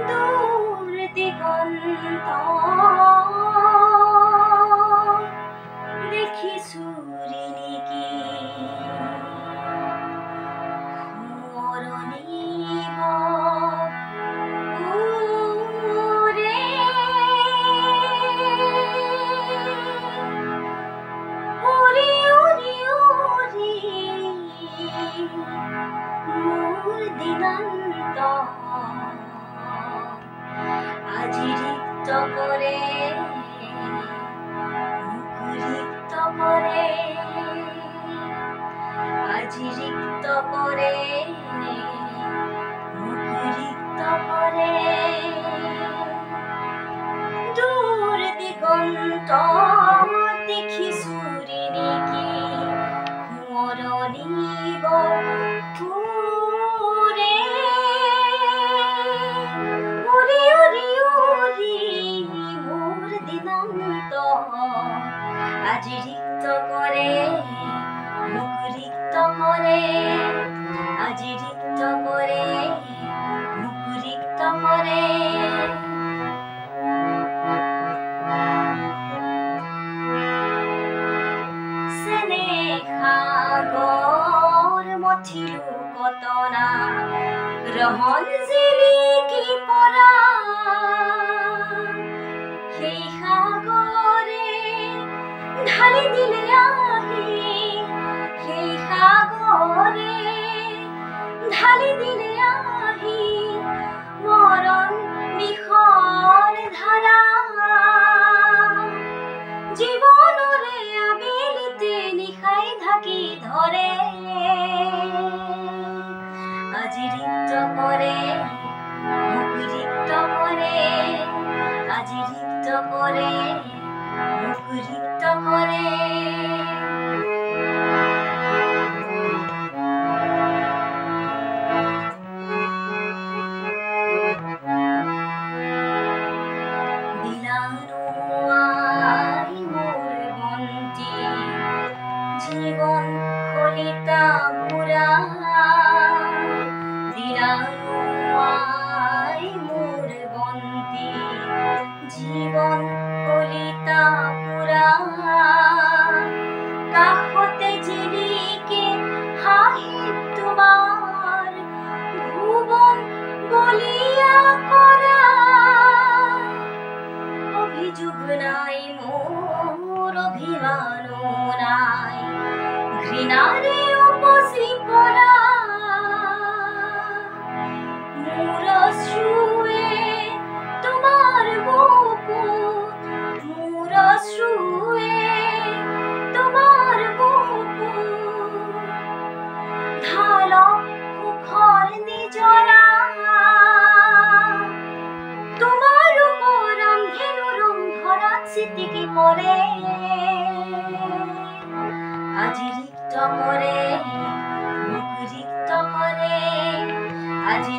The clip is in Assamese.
দূর দিগন্ত দেখি সুরিনিকি মরণীব উরে উরি উরি উরি মোর দিনান্ত আজি রিক্ত করে মুখ রিক্ত করে আজি রিক্ত করে মুখ রিক্ত করে দূর দিগন্ত দেখি সুরিনিকি মরণীব উরে উরি উরি উরি মোর দিনান্ত আজি রিক্ত করে মুখ রিক্ত করে আজি রিক্ত করে মুখ রিক্ত করে স্নেহাগর মথিলু কতনা রহন জিলিকি পৰা সেই সাগৰে ঢালি দিলে আহি সেই সাগৰে ঢালি দিলে আহি মৰণ বিষৰ ধাৰা জীবনরে আবেলিতে নিশাই ঢাকি ধরে আজি রিক্ত করে মুখ রিক্ত করে আজি রিক্ত করে মুখ রিক্ত করে জীবন কলিতা বুড়া দিলানুয়াই মোর বন্তি জীবন কলিতা বুড়া কাহতে জিরিকে হাহি তোমার ভুবন বলিয়া করা অভিযোগ নাই মোর অভিমান নাই ঘৃণারে উপসি পড়া মোর শ্রুয়ে তোমার বুকুত মোর শ্রুয়ে তোমার বুকুত ঢাল মুখর নিজরা তোমার উপর আন্ধেনু রং ধরা স্মৃতিকে পরে আজি রিক্ত করে মুখ রিক্ত করে আজি